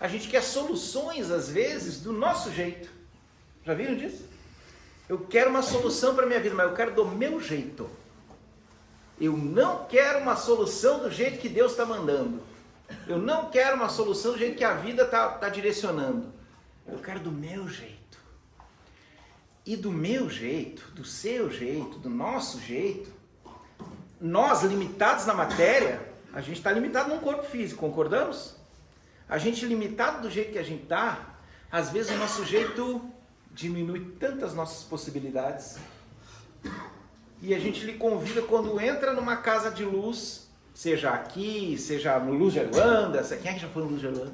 A gente quer soluções, às vezes, do nosso jeito. Já viram disso? Eu quero uma solução para a minha vida, mas eu quero do meu jeito. Eu não quero uma solução do jeito que Deus está mandando. Eu não quero uma solução do jeito que a vida está direcionando. Eu quero do meu jeito. E do meu jeito, do seu jeito, do nosso jeito, nós, limitados na matéria, a gente está limitado num corpo físico, concordamos? A gente limitado do jeito que a gente está, às vezes o nosso jeito diminui tantas nossas possibilidades. E a gente lhe convida quando entra numa casa de luz, seja aqui, seja no Luz de Aruanda, quem é que já foi no Luz de Aruanda?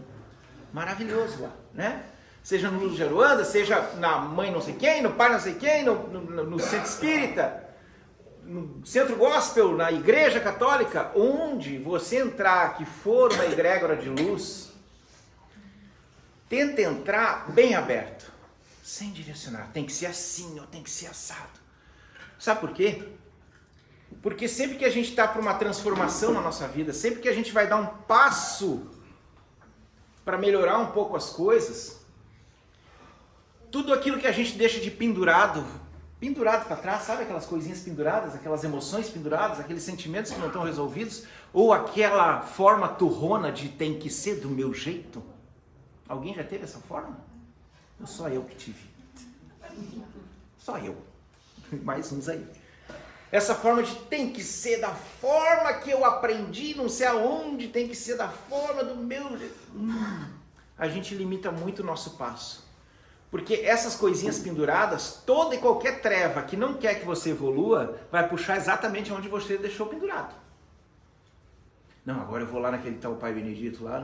Maravilhoso lá, né? Seja no Luz de Aruanda, seja na mãe não sei quem, no pai não sei quem, no centro espírita, no centro gospel, na igreja católica, onde você entrar, que for uma egrégora de luz, tenta entrar bem aberto, sem direcionar. Tem que ser assim, ou tem que ser assado. Sabe por quê? Porque sempre que a gente está para uma transformação na nossa vida, sempre que a gente vai dar um passo para melhorar um pouco as coisas, tudo aquilo que a gente deixa de pendurado para trás, sabe aquelas coisinhas penduradas, aquelas emoções penduradas, aqueles sentimentos que não estão resolvidos, ou aquela forma turrona de tem que ser do meu jeito? Alguém já teve essa forma? Ou só eu que tive? Só eu. Mais uns aí. Essa forma de tem que ser da forma que eu aprendi, não sei aonde, tem que ser da forma do meu jeito. A gente limita muito o nosso passo. Porque essas coisinhas penduradas, toda e qualquer treva que não quer que você evolua, vai puxar exatamente onde você deixou pendurado. Não, agora eu vou lá naquele tal Pai Benedito, lá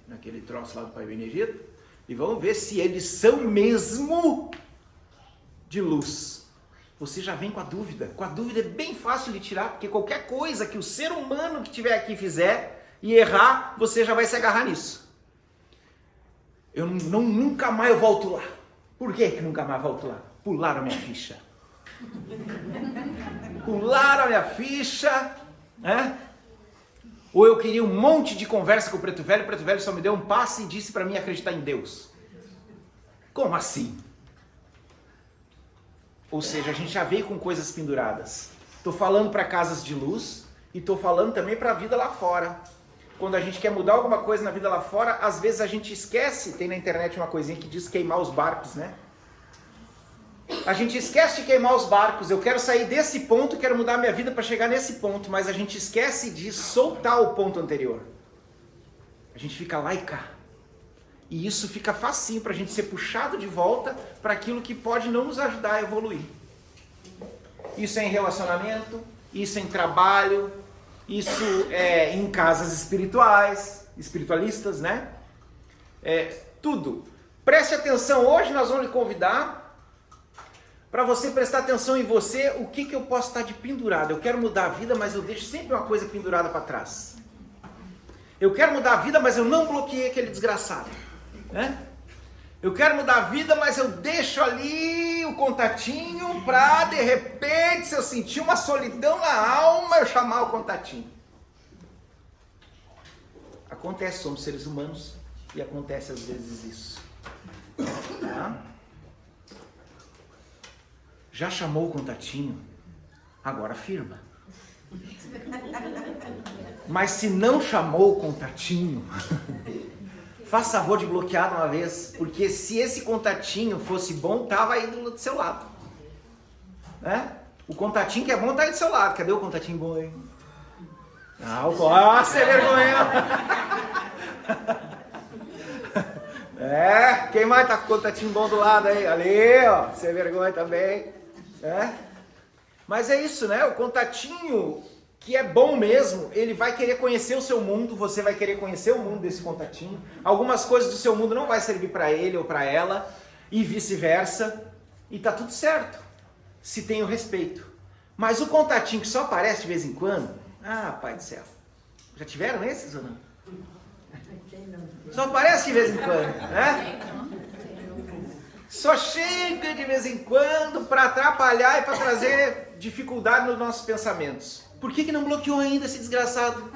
naquele troço lá do Pai Benedito, e vamos ver se eles são mesmo de luz. Você já vem com a dúvida. Com a dúvida é bem fácil de tirar, porque qualquer coisa que o ser humano que estiver aqui fizer e errar, você já vai se agarrar nisso. Eu nunca mais volto lá. Por que nunca mais volto lá? Pularam a minha ficha. Pularam a minha ficha, né? Ou eu queria um monte de conversa com o Preto Velho só me deu um passe e disse para mim acreditar em Deus. Como assim? Ou seja, a gente já veio com coisas penduradas. Estou falando para casas de luz e estou falando também para a vida lá fora. Quando a gente quer mudar alguma coisa na vida lá fora, às vezes a gente esquece, tem na internet uma coisinha que diz queimar os barcos, né? A gente esquece de queimar os barcos. Eu quero sair desse ponto, quero mudar minha vida para chegar nesse ponto, mas a gente esquece de soltar o ponto anterior. A gente fica lá e cá. E isso fica facinho para a gente ser puxado de volta para aquilo que pode não nos ajudar a evoluir. Isso é em relacionamento, isso é em trabalho, isso é em casas espiritualistas, né? Tudo. Preste atenção, hoje nós vamos lhe convidar para você prestar atenção em você, o que eu posso estar de pendurado. Eu quero mudar a vida, mas eu deixo sempre uma coisa pendurada para trás. Eu quero mudar a vida, mas eu não bloqueei aquele desgraçado, né? Eu quero mudar a vida, mas eu deixo ali o contatinho para, de repente, se eu sentir uma solidão na alma, eu chamar o contatinho. Acontece, somos seres humanos e acontece às vezes isso. Tá? Já chamou o contatinho? Agora firma. Mas se não chamou o contatinho, faça favor de bloquear de uma vez, porque se esse contatinho fosse bom, tava aí do seu lado, né? O contatinho que é bom tá aí do seu lado. Cadê o contatinho bom aí? Você vergonha. Quem mais tá com o contatinho bom do lado aí? Ali, ó, você vergonha também, né? Mas é isso, né? O contatinho que é bom mesmo, ele vai querer conhecer o seu mundo, você vai querer conhecer o mundo desse contatinho. Algumas coisas do seu mundo não vai servir para ele ou para ela, e vice-versa. E tá tudo certo, se tem o respeito. Mas o contatinho que só aparece de vez em quando, pai do céu, já tiveram esses ou não? Só aparece de vez em quando, né? Só chega de vez em quando para atrapalhar e para trazer dificuldade nos nossos pensamentos. Por que não bloqueou ainda esse desgraçado?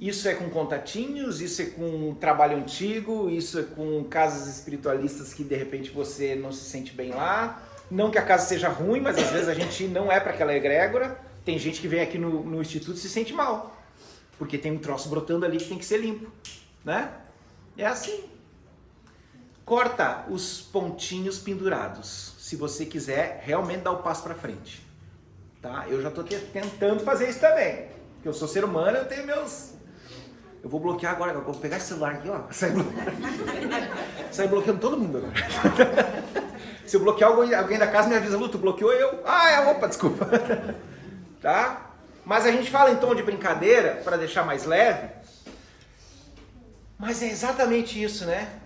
Isso é com contatinhos, isso é com trabalho antigo, isso é com casas espiritualistas que de repente você não se sente bem lá. Não que a casa seja ruim, mas às vezes a gente não é para aquela egrégora. Tem gente que vem aqui no instituto e se sente mal, porque tem um troço brotando ali que tem que ser limpo, né? É assim. Corta os pontinhos pendurados, se você quiser realmente dar o passo para frente, tá? Eu já estou tentando fazer isso também, porque eu sou ser humano, eu tenho meus... Eu vou bloquear agora, eu vou pegar esse celular aqui, ó, sair bloqueando todo mundo agora. Se eu bloquear alguém da casa, me avisa, Lu, tu bloqueou eu? Opa, desculpa. Tá? Mas a gente fala em tom de brincadeira, para deixar mais leve, mas é exatamente isso, né?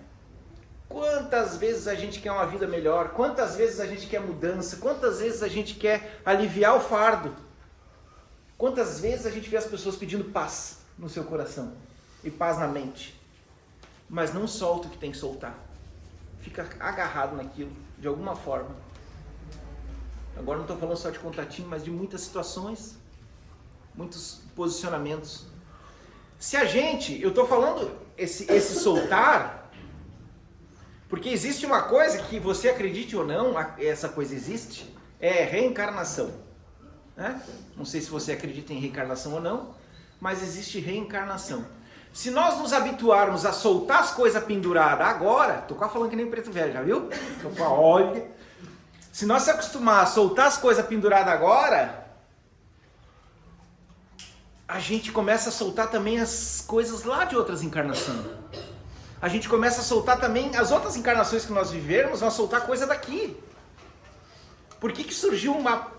Quantas vezes a gente quer uma vida melhor, quantas vezes a gente quer mudança, quantas vezes a gente quer aliviar o fardo, quantas vezes a gente vê as pessoas pedindo paz no seu coração e paz na mente, mas não solta o que tem que soltar, fica agarrado naquilo de alguma forma. Agora não estou falando só de contatinho, mas de muitas situações, muitos posicionamentos. Se a gente, eu estou falando esse soltar, porque existe uma coisa que você acredite ou não, essa coisa existe, é reencarnação, né? Não sei se você acredita em reencarnação ou não, mas existe reencarnação. Se nós nos habituarmos a soltar as coisas penduradas agora, tô quase falando que nem preto velho, já viu? Tô com a olha. Se nós se acostumar a soltar as coisas penduradas agora, a gente começa a soltar também as coisas lá de outras encarnações. A gente começa a soltar também as outras encarnações que nós vivermos, nós soltar coisa daqui. Por que surgiu uma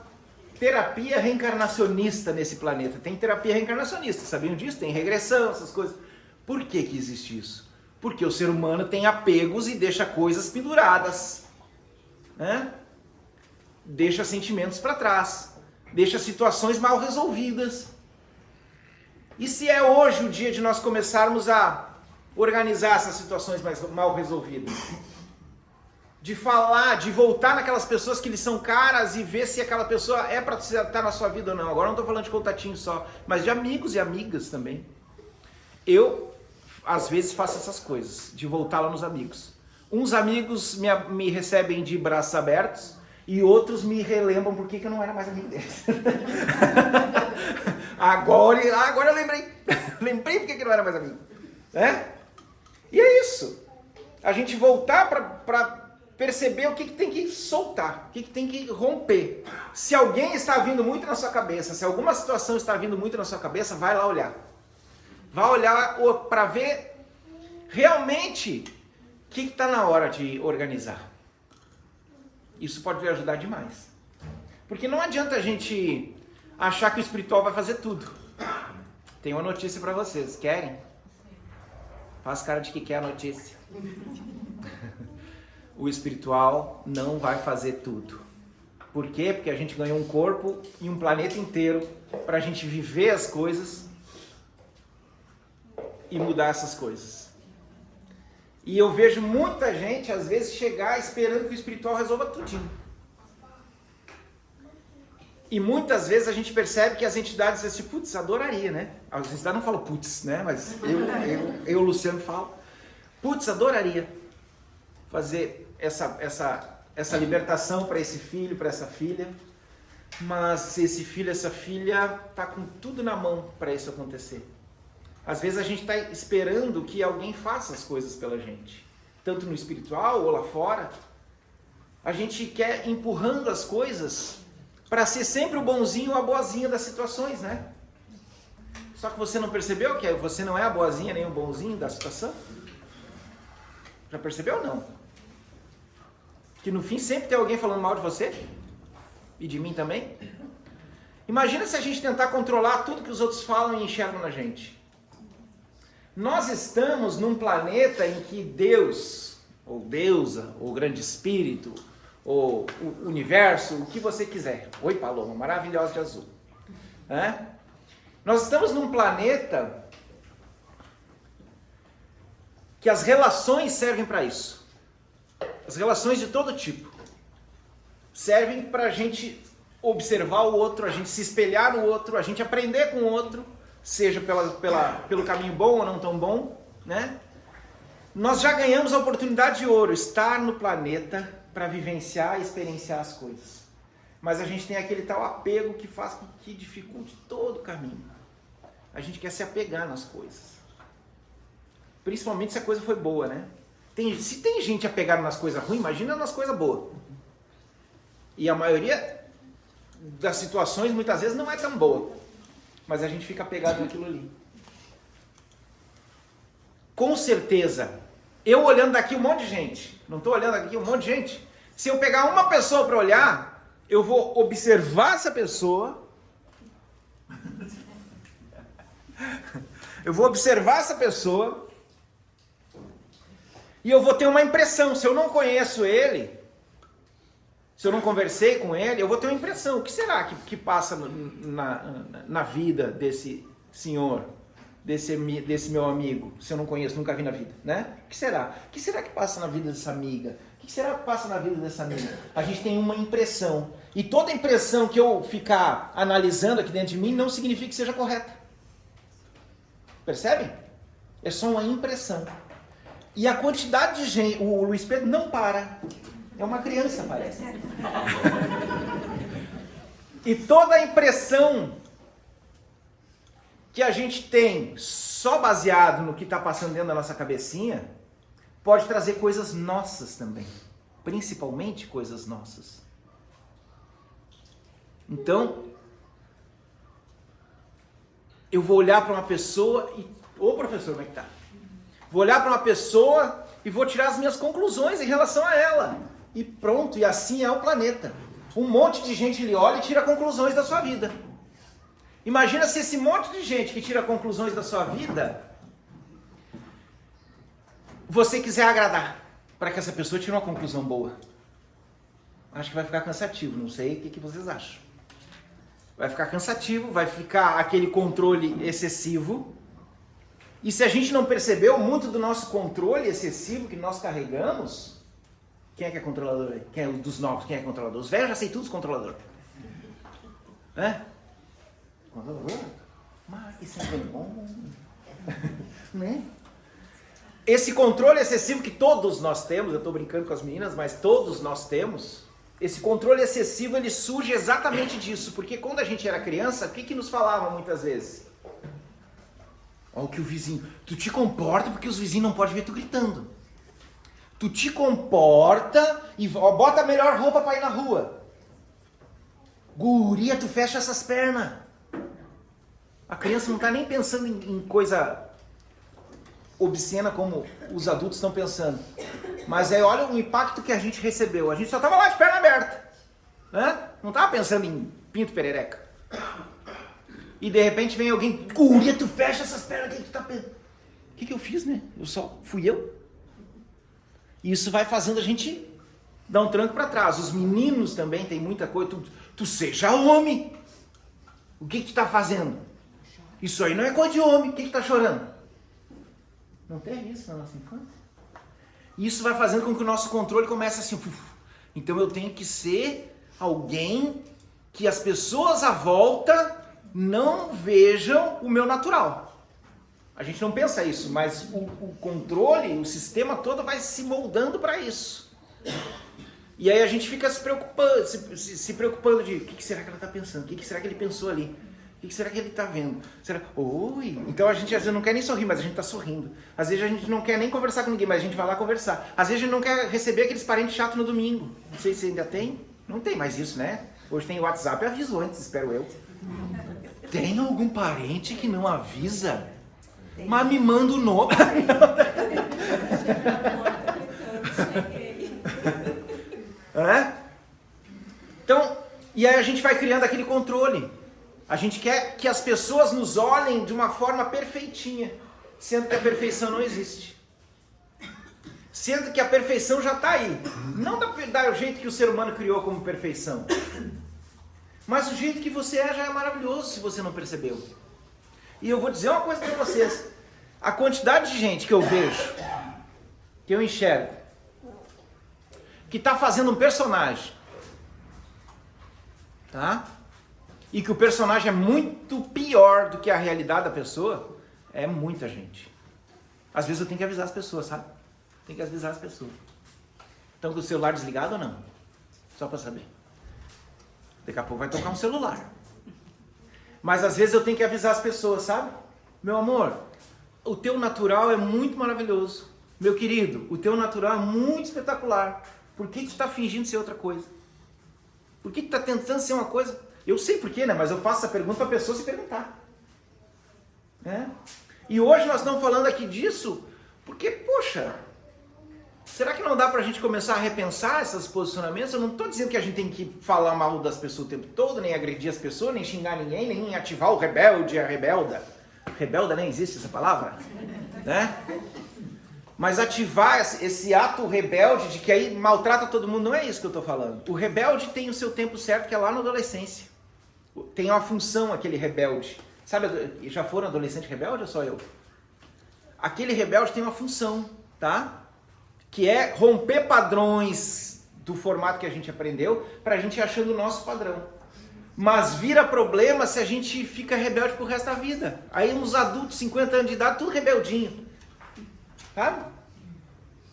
terapia reencarnacionista nesse planeta? Tem terapia reencarnacionista, sabiam disso? Tem regressão, essas coisas. Por que existe isso? Porque o ser humano tem apegos e deixa coisas penduradas, né? Deixa sentimentos para trás, deixa situações mal resolvidas. E se é hoje o dia de nós começarmos a organizar essas situações mais mal resolvidas? De falar, de voltar naquelas pessoas que lhes são caras e ver se aquela pessoa é para estar na sua vida ou não. Agora não estou falando de contatinho só, mas de amigos e amigas também. Eu, às vezes, faço essas coisas, de voltar lá nos amigos. Uns amigos me recebem de braços abertos e outros me relembram por que eu não era mais amigo deles. Agora eu lembrei. Lembrei porque eu não era mais amigo. Né? E é isso. A gente voltar para perceber o que tem que soltar, o que tem que romper. Se alguém está vindo muito na sua cabeça, se alguma situação está vindo muito na sua cabeça, vai lá olhar. Vai olhar para ver realmente o que está na hora de organizar. Isso pode lhe ajudar demais. Porque não adianta a gente achar que o espiritual vai fazer tudo. Tem uma notícia para vocês. Querem? Faz cara de que quer a notícia. O espiritual não vai fazer tudo. Por quê? Porque a gente ganhou um corpo e um planeta inteiro para a gente viver as coisas e mudar essas coisas. E eu vejo muita gente, às vezes, chegar esperando que o espiritual resolva tudinho. E muitas vezes a gente percebe que as entidades dizem assim, putz, adoraria, né? As entidades não falam putz, né? Mas eu Luciano, falo, putz, adoraria fazer essa libertação para esse filho, para essa filha. Mas esse filho, essa filha, tá com tudo na mão para isso acontecer. Às vezes a gente está esperando que alguém faça as coisas pela gente. Tanto no espiritual ou lá fora. A gente quer empurrando as coisas para ser sempre o bonzinho ou a boazinha das situações, né? Só que você não percebeu que você não é a boazinha nem o bonzinho da situação? Já percebeu ou não? Que no fim sempre tem alguém falando mal de você? E de mim também? Imagina se a gente tentar controlar tudo que os outros falam e enxergam na gente. Nós estamos num planeta em que Deus, ou deusa, ou grande espírito, ou o universo, o que você quiser. Oi, Paloma, maravilhosa de azul. Nós estamos num planeta que as relações servem para isso. As relações de todo tipo. Servem para a gente observar o outro, a gente se espelhar no outro, a gente aprender com o outro, seja pelo caminho bom ou não tão bom, né? Nós já ganhamos a oportunidade de ouro, estar no planeta para vivenciar e experienciar as coisas. Mas a gente tem aquele tal apego que faz com que dificulte todo o caminho. A gente quer se apegar nas coisas. Principalmente se a coisa foi boa, né? Se tem gente apegada nas coisas ruins, imagina nas coisas boas. E a maioria das situações, muitas vezes, não é tão boa. Mas a gente fica apegado naquilo ali. Com certeza, eu olhando daqui um monte de gente, não estou olhando aqui um monte de gente, se eu pegar uma pessoa para olhar, eu vou observar essa pessoa, e eu vou ter uma impressão. Se eu não conheço ele, se eu não conversei com ele, eu vou ter uma impressão. O que será que passa na vida desse senhor, desse meu amigo, se eu não conheço, nunca vi na vida, né? O que será? O que será que passa na vida dessa amiga? O que será que passa na vida dessa amiga? A gente tem uma impressão. E toda impressão que eu ficar analisando aqui dentro de mim não significa que seja correta. Percebe? É só uma impressão. E a quantidade de gente... O Luiz Pedro não para. É uma criança, parece. E toda a impressão que a gente tem só baseado no que está passando dentro da nossa cabecinha pode trazer coisas nossas também. Principalmente coisas nossas. Então, eu vou olhar para uma pessoa e... Ô professor, como é que tá? Vou olhar para uma pessoa e vou tirar as minhas conclusões em relação a ela. E pronto, e assim é o planeta. Um monte de gente lhe olha e tira conclusões da sua vida. Imagina se esse monte de gente que tira conclusões da sua vida, você quiser agradar, para que essa pessoa tire uma conclusão boa. Acho que vai ficar cansativo, não sei o que vocês acham. Vai ficar cansativo, vai ficar aquele controle excessivo. E se a gente não percebeu muito do nosso controle excessivo que nós carregamos, quem é que é controlador aí? Quem é dos novos? Quem é controlador? Os velhos já sei tudo os controladores. É? Controlador? Mas isso é bom. Né? Esse controle excessivo que todos nós temos, eu estou brincando com as meninas, mas todos nós temos, esse controle excessivo ele surge exatamente disso. Porque quando a gente era criança, o que nos falavam muitas vezes? Olha o que o vizinho... Tu te comporta porque os vizinhos não podem ver tu gritando. Tu te comporta e bota a melhor roupa para ir na rua. Guria, tu fecha essas pernas. A criança não está nem pensando em coisa obscena como os adultos estão pensando. Mas aí olha o impacto que a gente recebeu. A gente só estava lá de perna aberta. Né? Não estava pensando em pinto perereca. E de repente vem alguém, guria, tu fecha essas pernas, o que tu tá pensando? O que eu fiz, né? Fui eu. E isso vai fazendo a gente dar um tranco para trás. Os meninos também tem muita coisa. Tu seja homem. O que tu tá fazendo? Isso aí não é coisa de homem. O que tu tá chorando? Não teve isso na nossa infância? Isso vai fazendo com que o nosso controle comece assim. Então eu tenho que ser alguém que as pessoas à volta não vejam o meu natural. A gente não pensa isso, mas o controle, o sistema todo vai se moldando para isso. E aí a gente fica se preocupando de o que será que ela está pensando, o que será que ele pensou ali, o que será que ele está vendo. Oi! Então a gente às vezes não quer nem sorrir, mas a gente está sorrindo. Às vezes a gente não quer nem conversar com ninguém, mas a gente vai lá conversar. Às vezes a gente não quer receber aqueles parentes chatos no domingo. Não sei se ainda tem. Não tem mais isso, né? Hoje tem WhatsApp, eu aviso antes, espero eu. Tem algum parente que não avisa? Mas me manda o nome. É? Então, e aí a gente vai criando aquele controle. A gente quer que as pessoas nos olhem de uma forma perfeitinha, sendo que a perfeição não existe. Sendo que a perfeição já está aí. Não do jeito que o ser humano criou como perfeição. Mas o jeito que você é já é maravilhoso se você não percebeu. E eu vou dizer uma coisa para vocês. A quantidade de gente que eu vejo, que eu enxergo, que está fazendo um personagem, tá? e que o personagem é muito pior do que a realidade da pessoa, é muita gente. Às vezes eu tenho que avisar as pessoas, sabe? Tem que avisar as pessoas. Estão com o celular desligado ou não? Só para saber. Daqui a pouco vai tocar um celular. Mas às vezes eu tenho que avisar as pessoas, sabe? Meu amor, o teu natural é muito maravilhoso. Meu querido, o teu natural é muito espetacular. Por que tu está fingindo ser outra coisa? Por que tu está tentando ser uma coisa? Eu sei por quê, né? Mas eu faço essa pergunta para a pessoa se perguntar. Né? E hoje nós estamos falando aqui disso porque, poxa, será que não dá para a gente começar a repensar esses posicionamentos? Eu não estou dizendo que a gente tem que falar mal das pessoas o tempo todo, nem agredir as pessoas, nem xingar ninguém, nem ativar o rebelde, a rebelda. Rebelda nem existe essa palavra? Né? Mas ativar esse ato rebelde de que aí maltrata todo mundo, não é isso que eu estou falando. O rebelde tem o seu tempo certo, que é lá na adolescência. Tem uma função aquele rebelde. Sabe, já foram adolescente rebelde ou só eu? Aquele rebelde tem uma função, tá? Que é romper padrões do formato que a gente aprendeu para a gente ir achando o nosso padrão. Mas vira problema se a gente fica rebelde pro resto da vida. Aí uns adultos, 50 anos de idade, tudo rebeldinho. Sabe?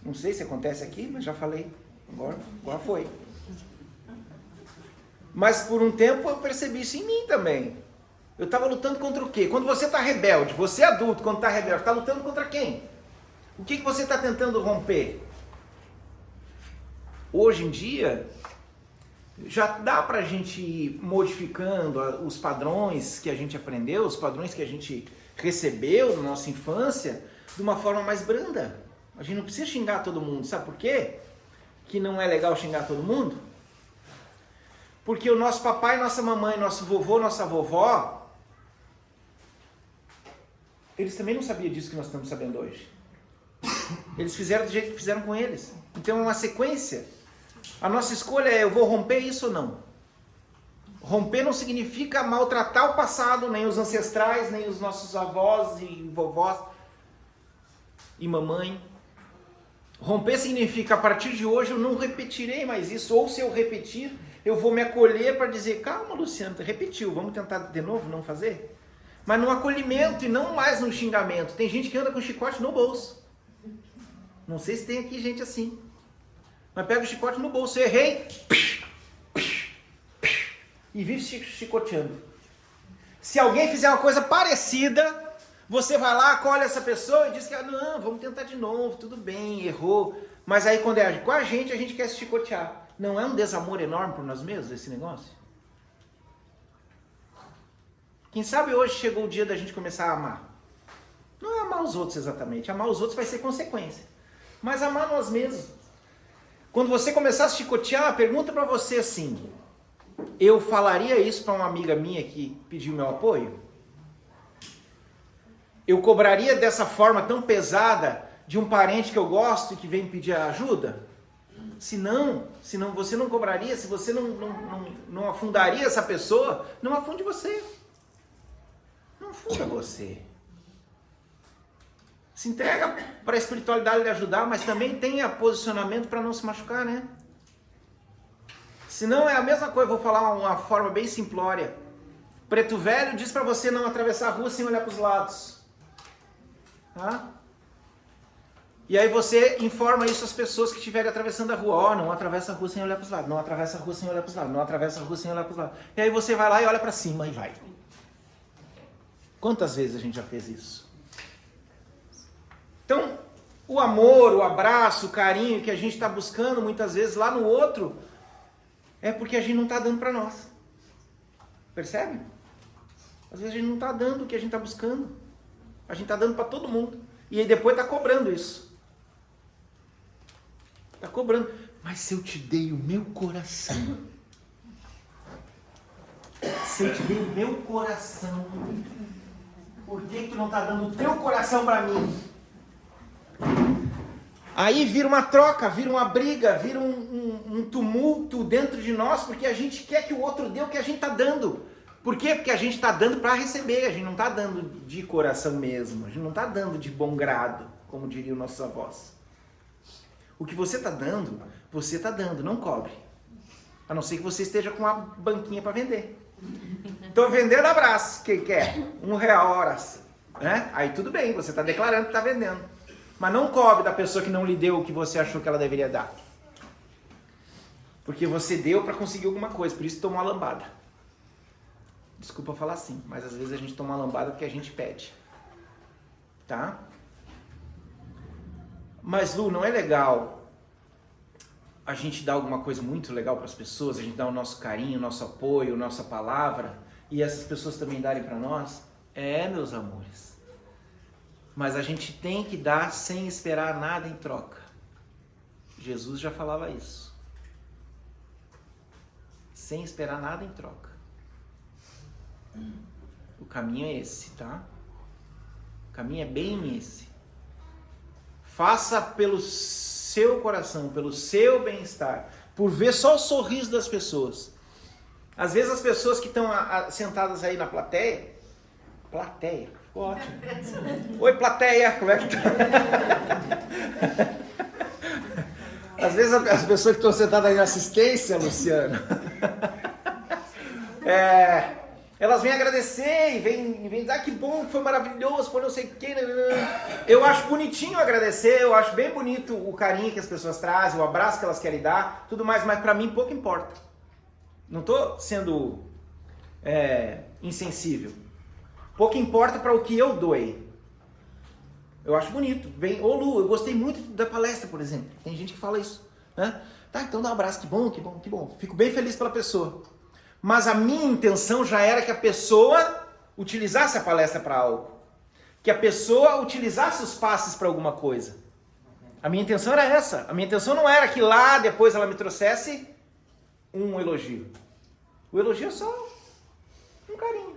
Não sei se acontece aqui, mas já falei. Agora foi. Mas por um tempo eu percebi isso em mim também. Eu estava lutando contra o quê? Quando você está rebelde, você é adulto, quando está rebelde, está lutando contra quem? O que você está tentando romper? Hoje em dia, já dá para a gente ir modificando os padrões que a gente aprendeu, os padrões que a gente recebeu na nossa infância, de uma forma mais branda. A gente não precisa xingar todo mundo. Sabe por quê? Que não é legal xingar todo mundo? Porque o nosso papai, nossa mamãe, nosso vovô, nossa vovó, eles também não sabiam disso que nós estamos sabendo hoje. Eles fizeram do jeito que fizeram com eles. Então é uma sequência. A nossa escolha é: eu vou romper isso ou não? Romper não significa maltratar o passado, nem os ancestrais, nem os nossos avós e vovós e mamãe. Romper significa: a partir de hoje eu não repetirei mais isso, ou se eu repetir, eu vou me acolher para dizer: calma, Luciano, repetiu, vamos tentar de novo, não fazer? Mas no acolhimento e não mais no xingamento. Tem gente que anda com chicote no bolso. Não sei se tem aqui gente assim. Mas pega o chicote no bolso, errei, e vive chicoteando. Se alguém fizer uma coisa parecida, você vai lá, acolhe essa pessoa e diz que não, vamos tentar de novo, tudo bem, errou. Mas aí quando é com a gente quer se chicotear. Não é um desamor enorme por nós mesmos esse negócio? Quem sabe hoje chegou o dia da gente começar a amar. Não é amar os outros exatamente, amar os outros vai ser consequência. Mas amar nós mesmos. Quando você começar a se chicotear, pergunta para você assim: eu falaria isso para uma amiga minha que pediu meu apoio? Eu cobraria dessa forma tão pesada de um parente que eu gosto e que vem pedir ajuda? Se não você não cobraria, se você não afundaria essa pessoa, não afunde você. Não afunda você. Se entrega para a espiritualidade lhe ajudar, mas também tenha posicionamento para não se machucar, né? Senão é a mesma coisa, vou falar uma forma bem simplória. Preto Velho diz para você não atravessar a rua sem olhar para os lados. Tá? E aí você informa isso às pessoas que estiverem atravessando a rua. Não atravessa a rua sem olhar para os lados, não atravessa a rua sem olhar para os lados, não atravessa a rua sem olhar para os lados. E aí você vai lá e olha para cima e vai. Quantas vezes a gente já fez isso? Então, o amor, o abraço, o carinho que a gente está buscando muitas vezes lá no outro, é porque a gente não está dando para nós. Percebe? Às vezes a gente não está dando o que a gente está buscando. A gente está dando para todo mundo. E aí depois está cobrando isso. Está cobrando. Mas se eu te dei o meu coração, se eu te dei o meu coração, por que tu não está dando o teu coração para mim? Aí vira uma troca, vira uma briga, vira um tumulto dentro de nós, porque a gente quer que o outro dê o que a gente está dando. Por quê? Porque a gente está dando para receber, a gente não está dando de coração mesmo, a gente não está dando de bom grado, como diriam nossos avós. O que você está dando, não cobre. A não ser que você esteja com uma banquinha para vender. Tô vendendo abraço. Quem quer? R$1 a hora. Né? Aí tudo bem, você está declarando que está vendendo. Mas não cobre da pessoa que não lhe deu o que você achou que ela deveria dar. Porque você deu para conseguir alguma coisa, por isso tomou uma lambada. Desculpa falar assim, mas às vezes a gente toma uma lambada porque a gente pede. Tá? Mas Lu, não é legal a gente dar alguma coisa muito legal para as pessoas, a gente dar o nosso carinho, o nosso apoio, nossa palavra, e essas pessoas também darem para nós? É, meus amores. Mas a gente tem que dar sem esperar nada em troca. Jesus já falava isso. Sem esperar nada em troca. O caminho é esse, tá? O caminho é bem esse. Faça pelo seu coração, pelo seu bem-estar, por ver só o sorriso das pessoas. Às vezes as pessoas que estão sentadas aí na plateia, ficou ótimo. Oi, plateia, como é que tá? Às vezes as pessoas que estão sentadas aí na assistência, Luciano, elas vêm agradecer e vêm dizer, ah, que bom, foi maravilhoso, foi não sei o que. Eu acho bonitinho agradecer, eu acho bem bonito o carinho que as pessoas trazem, o abraço que elas querem dar, tudo mais, mas pra mim pouco importa. Não tô sendo insensível. Pouco importa para o que eu doei. Eu acho bonito. Vem, ô Lu, eu gostei muito da palestra, por exemplo. Tem gente que fala isso, né? Tá, então dá um abraço, que bom, que bom, que bom. Fico bem feliz pela pessoa. Mas a minha intenção já era que a pessoa utilizasse a palestra para algo. Que a pessoa utilizasse os passes para alguma coisa. A minha intenção era essa. A minha intenção não era que lá depois ela me trouxesse um elogio. O elogio é só um carinho.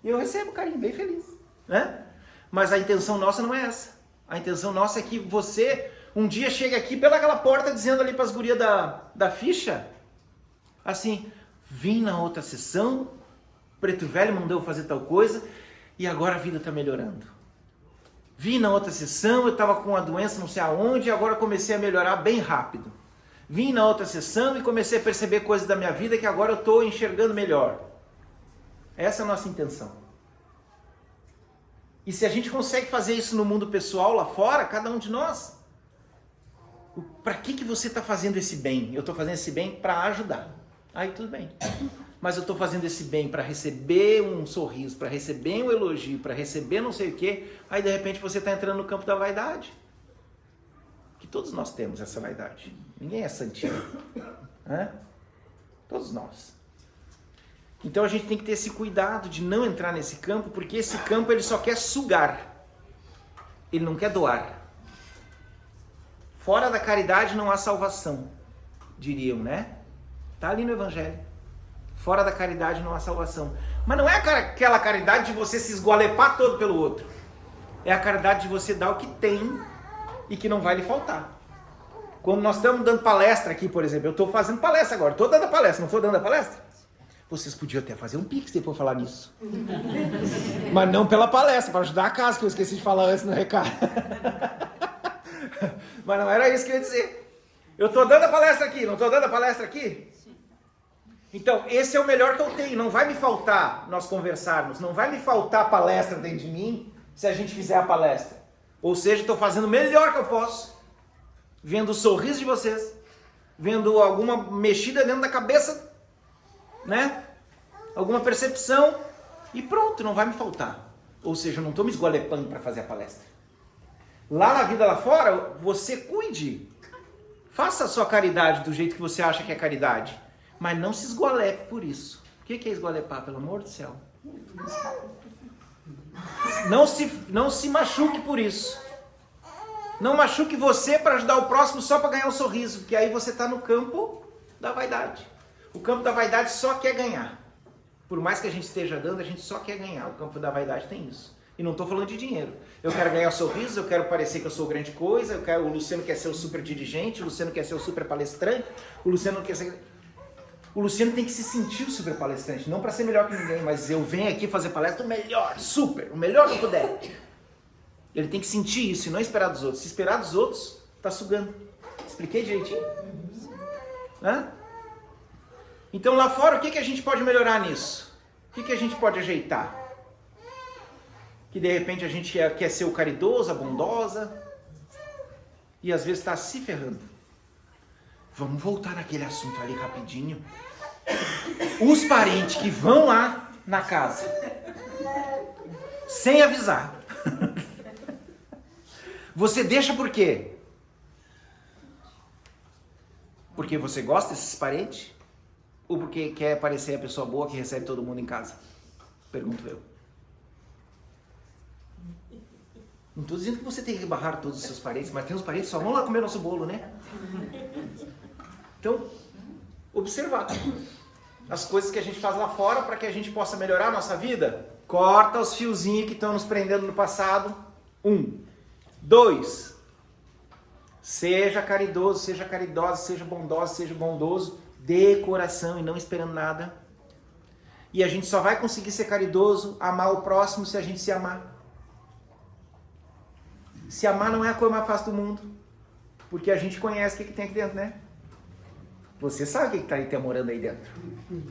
E eu recebo carinho, bem feliz, né? Mas a intenção nossa não é essa. A intenção nossa é que você um dia chegue aqui pelaquela porta dizendo ali para as gurias da ficha, assim, vim na outra sessão, Preto Velho mandou eu fazer tal coisa e agora a vida está melhorando. Vim na outra sessão, eu estava com uma doença não sei aonde e agora comecei a melhorar bem rápido. Vim na outra sessão e comecei a perceber coisas da minha vida que agora eu estou enxergando melhor. Essa é a nossa intenção. E se a gente consegue fazer isso no mundo pessoal lá fora, cada um de nós, para que você está fazendo esse bem? Eu estou fazendo esse bem para ajudar. Aí tudo bem. Mas eu estou fazendo esse bem para receber um sorriso, para receber um elogio, para receber não sei o quê. Aí de repente você está entrando no campo da vaidade. Que todos nós temos essa vaidade. Ninguém é santinho. Né? Todos nós. Então a gente tem que ter esse cuidado de não entrar nesse campo, porque esse campo ele só quer sugar. Ele não quer doar. Fora da caridade não há salvação, diriam, né? Tá ali no Evangelho. Fora da caridade não há salvação. Mas não é aquela caridade de você se esgualepar todo pelo outro. É a caridade de você dar o que tem e que não vai lhe faltar. Quando nós estamos dando palestra aqui, por exemplo, eu estou fazendo palestra agora, estou dando a palestra, não estou dando a palestra? Vocês podiam até fazer um pix depois falar nisso. Mas não pela palestra, para ajudar a casa, que eu esqueci de falar antes no recado. Mas não era isso que eu ia dizer. Eu estou dando a palestra aqui, não estou dando a palestra aqui? Então, esse é o melhor que eu tenho. Não vai me faltar nós conversarmos, não vai me faltar palestra dentro de mim se a gente fizer a palestra. Ou seja, estou fazendo o melhor que eu posso, vendo o sorriso de vocês, vendo alguma mexida dentro da cabeça, né? Alguma percepção e pronto, não vai me faltar. Ou seja, eu não estou me esgoelepando para fazer a palestra. Lá na vida lá fora, você cuide. Faça a sua caridade do jeito que você acha que é caridade. Mas não se esgoelepe por isso. O que é esgoelepar, pelo amor do céu? Não se machuque por isso. Não machuque você para ajudar o próximo só para ganhar um sorriso. Porque aí você está no campo da vaidade. O campo da vaidade só quer ganhar. Por mais que a gente esteja dando, a gente só quer ganhar. O campo da vaidade tem isso. E não estou falando de dinheiro. Eu quero ganhar sorrisos, eu quero parecer que eu sou grande coisa, o Luciano quer ser o super dirigente, o Luciano quer ser o super palestrante, o Luciano quer ser... O Luciano tem que se sentir o super palestrante, não para ser melhor que ninguém, mas eu venho aqui fazer palestra o melhor, super, o melhor que eu puder. Ele tem que sentir isso e não esperar dos outros. Se esperar dos outros, tá sugando. Expliquei direitinho? Hã? Então lá fora, o que a gente pode melhorar nisso? O que a gente pode ajeitar? Que de repente a gente quer ser o caridoso, a bondosa, e às vezes está se ferrando. Vamos voltar naquele assunto ali rapidinho. Os parentes que vão lá na casa, sem avisar. Você deixa por quê? Porque você gosta desses parentes? Ou porque quer parecer a pessoa boa que recebe todo mundo em casa? Pergunto eu. Não estou dizendo que você tem que barrar todos os seus parentes, mas tem uns parentes que só vão lá comer nosso bolo, né? Então, observar as coisas que a gente faz lá fora para que a gente possa melhorar a nossa vida. Corta os fiozinhos que estão nos prendendo no passado. 1. 2. Seja caridoso, seja caridosa, seja bondosa, seja bondoso. De coração e não esperando nada. E a gente só vai conseguir ser caridoso, amar o próximo se a gente se amar. Se amar não é a coisa mais fácil do mundo. Porque a gente conhece o que tem aqui dentro, né? Você sabe o que está morando aí dentro.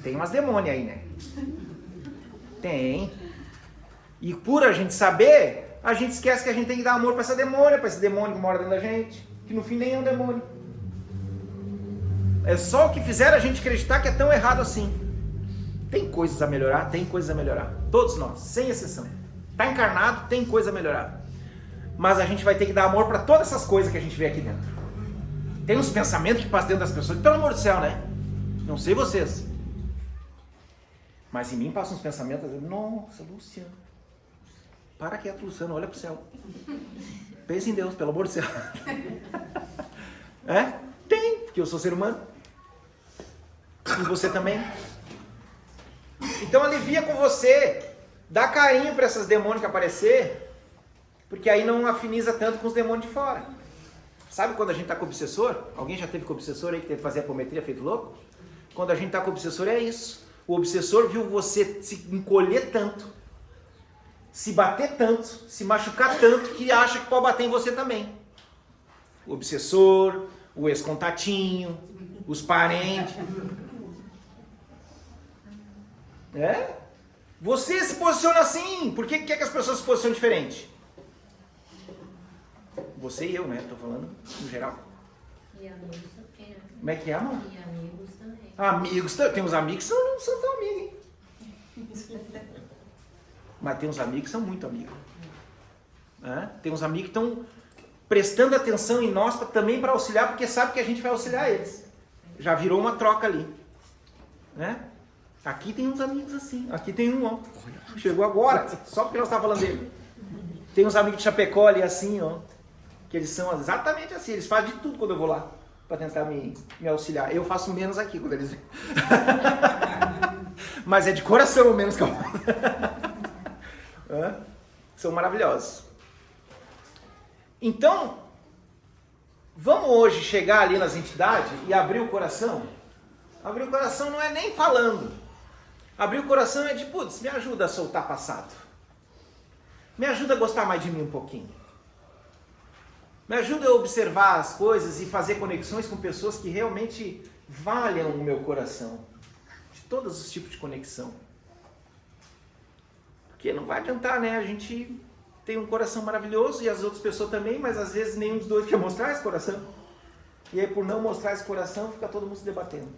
Tem umas demônias aí, né? Tem. E por a gente saber, a gente esquece que a gente tem que dar amor para essa demônia, para esse demônio que mora dentro da gente. Que no fim nem é um demônio. É só o que fizeram a gente acreditar que é tão errado assim. Tem coisas a melhorar? Tem coisas a melhorar. Todos nós, sem exceção. Está encarnado, tem coisa a melhorar. Mas a gente vai ter que dar amor para todas essas coisas que a gente vê aqui dentro. Tem uns pensamentos que passam dentro das pessoas, pelo amor do céu, né? Não sei vocês. Mas em mim passam uns pensamentos, nossa, Luciano. Para quieto, Luciano, olha pro céu. Pensa em Deus, pelo amor do céu. É? Tem, porque eu sou ser humano. E você também. Então alivia com você. Dá carinho para essas demônios que aparecer. Porque aí não afiniza tanto com os demônios de fora. Sabe quando a gente está com obsessor? Alguém já teve com obsessor aí que teve que fazer apometria feito louco? Quando a gente está com obsessor é isso. O obsessor viu você se encolher tanto, se bater tanto, se machucar tanto, que acha que pode bater em você também. O obsessor, o ex-contatinho, os parentes. É? Você se posiciona assim. Por que quer que as pessoas se posicionem diferente? Você e eu, né? Tô falando no geral. E amigos também, né? Como é que é, amor? E amigos também. Amigos, tem uns amigos que não são tão amigos, hein? Mas tem uns amigos que são muito amigos. Tem uns amigos que estão prestando atenção em nós também para auxiliar, porque sabe que a gente vai auxiliar eles. Já virou uma troca ali. Né? Aqui tem uns amigos assim. Aqui tem um, ó. Chegou agora, só porque nós estávamos falando dele. Tem uns amigos de Chapecó ali assim, ó. Que eles são exatamente assim. Eles fazem de tudo quando eu vou lá. Para tentar me auxiliar. Eu faço menos aqui quando eles vêm. Mas é de coração o menos que eu faço. São maravilhosos. Então, vamos hoje chegar ali nas entidades e abrir o coração? Abrir o coração não é nem falando. Abrir o coração é de, putz, me ajuda a soltar passado. Me ajuda a gostar mais de mim um pouquinho. Me ajuda a observar as coisas e fazer conexões com pessoas que realmente valham o meu coração. De todos os tipos de conexão. Porque não vai adiantar, né? A gente tem um coração maravilhoso e as outras pessoas também, mas às vezes nenhum dos dois quer mostrar esse coração. E aí por não mostrar esse coração, fica todo mundo se debatendo.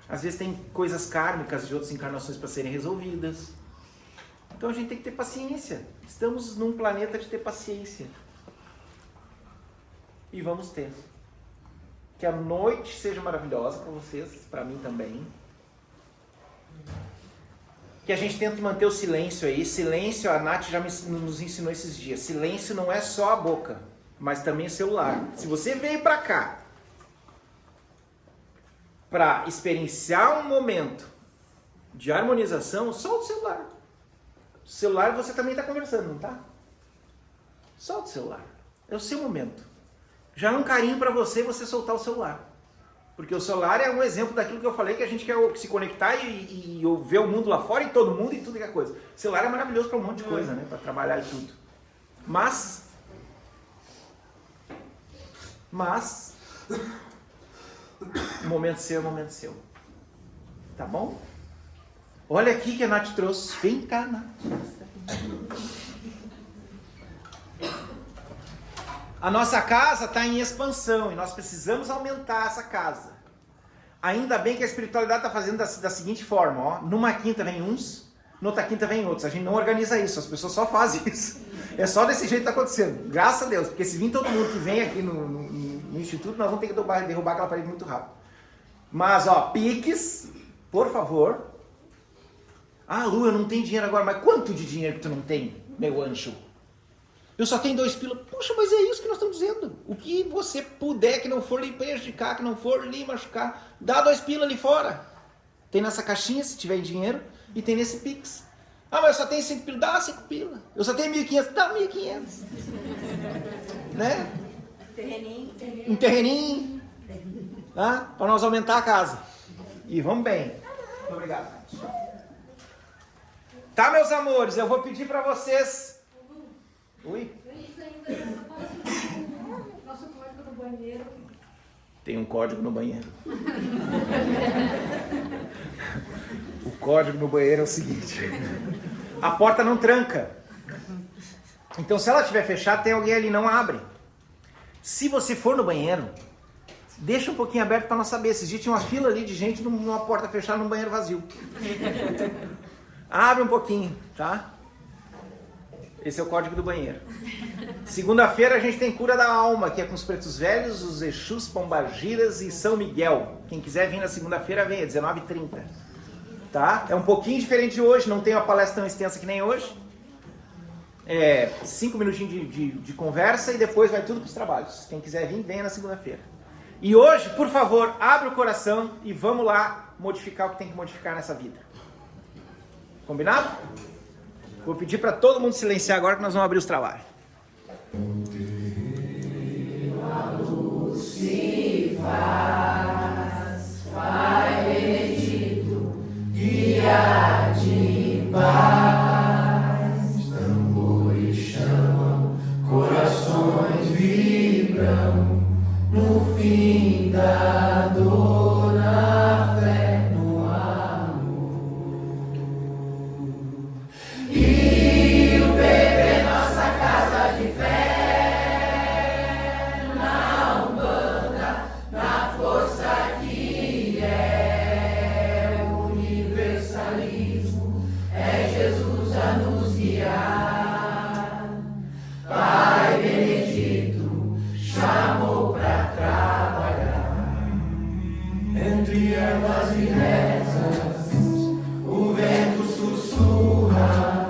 Às vezes tem coisas kármicas de outras encarnações para serem resolvidas. Então a gente tem que ter paciência. Estamos num planeta de ter paciência. E vamos ter. Que a noite seja maravilhosa para vocês, para mim também. Que a gente tente manter o silêncio aí. Silêncio, a Nath já nos ensinou esses dias. Silêncio não é só a boca, mas também o celular. Se você veio para cá para experienciar um momento de harmonização, solta o celular. O celular você também está conversando, não está? Solta o celular. É o seu momento. Já é um carinho para você soltar o celular. Porque o celular é um exemplo daquilo que eu falei, que a gente quer se conectar e ver o mundo lá fora e todo mundo e tudo que é coisa. O celular é maravilhoso para um monte de coisa, né? Para trabalhar e tudo. Mas O momento seu é o momento seu. Tá bom? Olha aqui que a Nath trouxe. Vem cá, Nath. A nossa casa está em expansão e nós precisamos aumentar essa casa. Ainda bem que a espiritualidade está fazendo da seguinte forma, ó. Numa quinta vem uns, noutra quinta vem outros. A gente não organiza isso, as pessoas só fazem isso. É só desse jeito que está acontecendo. Graças a Deus, porque se vir todo mundo que vem aqui no Instituto, nós vamos ter que derrubar aquela parede muito rápido. Mas, ó, piques, por favor. Ah, Lu, eu não tenho dinheiro agora, mas quanto de dinheiro que tu não tem, meu anjo? Eu só tenho 2 pila. Poxa, mas é isso que nós estamos dizendo. O que você puder, que não for lhe prejudicar, que não for lhe machucar, dá 2 pila ali fora. Tem nessa caixinha, se tiver dinheiro, e tem nesse Pix. Ah, mas eu só tenho 5 pila. Dá 5 pila. Eu só tenho 1.500. Dá 1.500. Né? Um terreninho. Tá? Para nós aumentar a casa. E vamos bem. Muito obrigado. Tá, meus amores, eu vou pedir para vocês... Oi? Nosso código no banheiro. Tem um código no banheiro. O código no banheiro é o seguinte. A porta não tranca. Então, se ela estiver fechada, tem alguém ali, não abre. Se você for no banheiro, deixa um pouquinho aberto para nós saber. Esses dias tinha uma fila ali de gente numa porta fechada num banheiro vazio. Abre um pouquinho, tá? Esse é o código do banheiro. Segunda-feira a gente tem cura da alma, que é com os pretos velhos, os Exus, Pombagiras e São Miguel. Quem quiser vir na segunda-feira, vem, é 19h30. Tá? É um pouquinho diferente de hoje, não tem uma palestra tão extensa que nem hoje. 5 minutinhos de conversa e depois vai tudo para os trabalhos. Quem quiser vir, venha na segunda-feira. E hoje, por favor, abre o coração e vamos lá modificar o que tem que modificar nessa vida. Combinado? Vou pedir para todo mundo silenciar agora que nós vamos abrir os trabalhos. Pai bendito, guia de paz, tambores chamam, corações vibram, no fim da dor, na fé, no amor. E o bebê, nossa casa de fé, na Umbanda, na força que é o universalismo, é Jesus a nos guiar. Pai Benedito chamou pra trabalhar, entre ervas e rezas, o vento sussurra,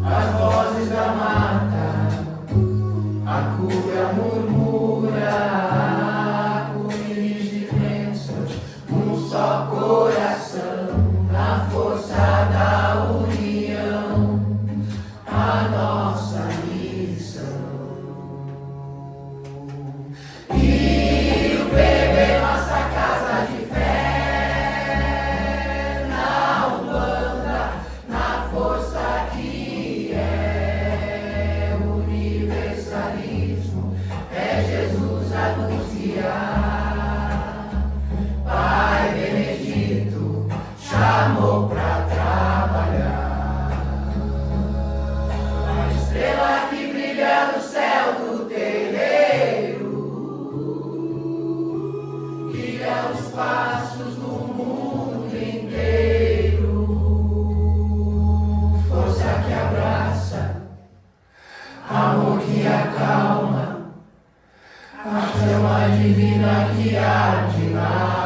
as vozes da mata, a cura murmura, arco-íris de crenças, um só coração, na força da união, a nossa missão. E o bebê, nossa casa de fé, na Umbanda, na força que é o universalismo, é Jesus a nos guiar. Pai Benedito chamou pra trabalhar, a estrela que brilha no céu do terreiro, guia os passos no mundo inteiro, força que abraça, amor que acalma, a chama divina que arde na